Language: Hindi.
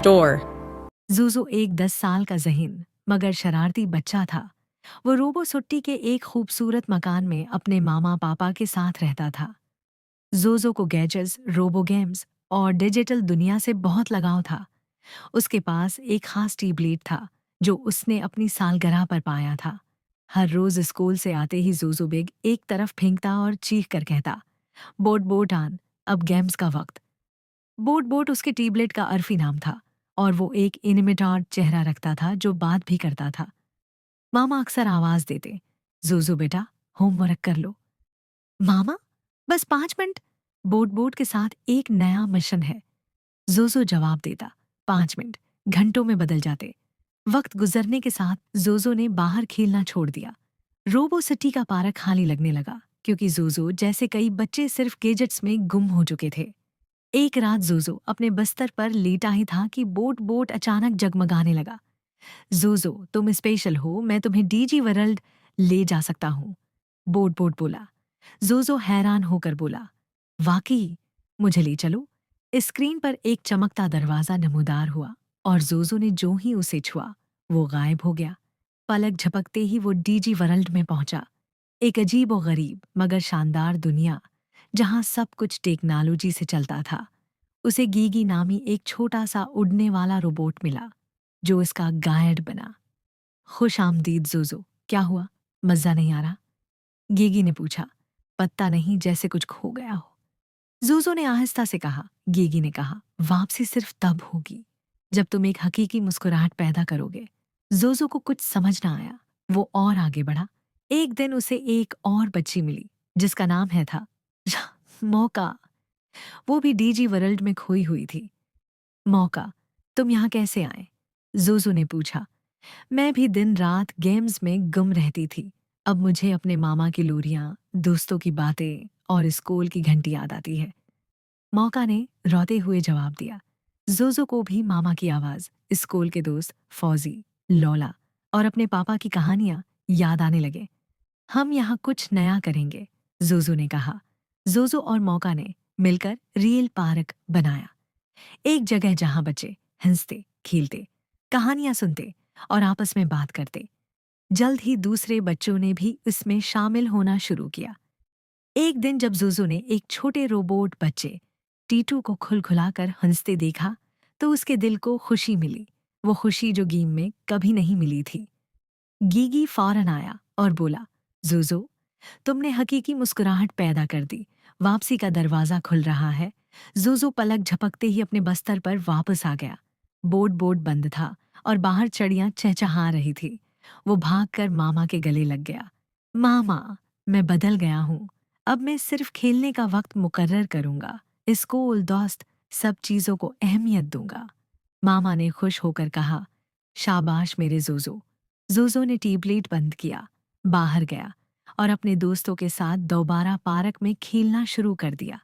store. जूजो एक 10 साल का ज़हीन मगर शरारती बच्चा था। वो रोबो सुट्टी के एक खूबसूरत मकान में अपने मामा पापा के साथ रहता था। जोजो को गैजेट्स, रोबो गेम्स और डिजिटल दुनिया से बहुत लगाव था। उसके पास एक खास ट्यूबलाइट था जो उसने अपनी सालगिरह पर पाया था। हर रोज स्कूल से आते ही जोजो बेग एक तरफ फेंकता और चीख कर कहता, बोट बोट आन, अब गेम्स का वक्त। बोट बोट उसके ट्यूबलाइट का अर्फी नाम था और वो एक इनिमिटार चेहरा रखता था जो बात भी करता था। मामा अक्सर आवाज देते, जोजो बेटा होमवर्क कर लो। मामा बस 5 मिनट, बोट बोट के साथ एक नया मिशन है। जोजो जवाब देता, 5 मिनट घंटों में बदल जाते। वक्त गुजरने के साथ जोजो ने बाहर खेलना छोड़ दिया। रोबो सिटी का पार्क खाली लगने लगा क्योंकि जोजो जैसे कई बच्चे सिर्फ गेजेट्स में गुम हो चुके थे। एक रात जोजो अपने बिस्तर पर लेटा ही था कि बोट बोट अचानक जगमगाने लगा। जोजो तुम स्पेशल हो, मैं तुम्हें डीजी वर्ल्ड ले जा सकता हूँ, बोट बोट बोला। जोजो हैरान होकर बोला, वाकई, मुझे ले चलो। स्क्रीन पर एक चमकता दरवाजा नमूदार हुआ और जोजो ने जो ही उसे छुआ वो गायब हो गया। पलक झपकते ही वो डीजी वर्ल्ड में पहुंचा। एक अजीब और गरीब मगर शानदार दुनिया जहां सब कुछ टेक्नोलॉजी से चलता था। उसे गीगी नामी एक छोटा सा उड़ने वाला रोबोट मिला जो इसका गाइड बना। खुश आमदीद जोजो, क्या हुआ, मजा नहीं आ रहा? गीगी ने पूछा। पत्ता नहीं, जैसे कुछ खो गया हो, जोजो ने आहिस्ता से कहा। गीगी ने कहा, वापसी सिर्फ तब होगी जब तुम एक हकीकी मुस्कुराहट पैदा करोगे। जोजो को कुछ समझ ना आया। वो और आगे बढ़ा। एक दिन उसे एक और बच्ची मिली जिसका नाम है था मौका। वो भी डीजी वर्ल्ड में खोई हुई थी। मौका, तुम यहाँ कैसे आए? जोजो ने पूछा। मैं भी दिन रात गेम्स में गुम रहती थी। अब मुझे अपने मामा की लोरियां, दोस्तों की बातें और स्कूल की घंटी याद आती है, मौका ने रोते हुए जवाब दिया। जोजो को भी मामा की आवाज, स्कूल के दोस्त फौजी, लौला और अपने पापा की कहानियां याद आने लगे। हम यहाँ कुछ नया करेंगे, जोजो ने कहा। जोजो और मौका ने मिलकर रियल पार्क बनाया। एक जगह जहां बच्चे हंसते, खेलते, कहानियां सुनते और आपस में बात करते। जल्द ही दूसरे बच्चों ने भी इसमें शामिल होना शुरू किया। एक दिन जब जोजो ने एक छोटे रोबोट बच्चे टीटू को खुलखुलाकर हंसते देखा तो उसके दिल को खुशी मिली, वो खुशी जो गेम में कभी नहीं मिली थी। गीगी फौरन आया और बोला, जोजो तुमने हकीकी मुस्कुराहट पैदा कर दी, वापसी का दरवाजा खुल रहा है। जोजो पलक झपकते ही अपने बस्तर पर वापस आ गया। बोर्ड बोर्ड बंद था और बाहर चिड़ियां चहचहा रही थी। वो भागकर मामा के गले लग गया। मामा, मैं बदल गया हूँ। अब मैं सिर्फ खेलने का वक्त मुकर्रर करूंगा, स्कूल, दोस्त, सब चीजों को अहमियत दूंगा। मामा ने खुश होकर कहा, शाबाश मेरे जोजो। जोजो ने ट्यूबलाइट बंद किया, बाहर गया और अपने दोस्तों के साथ दोबारा पार्क में खेलना शुरू कर दिया।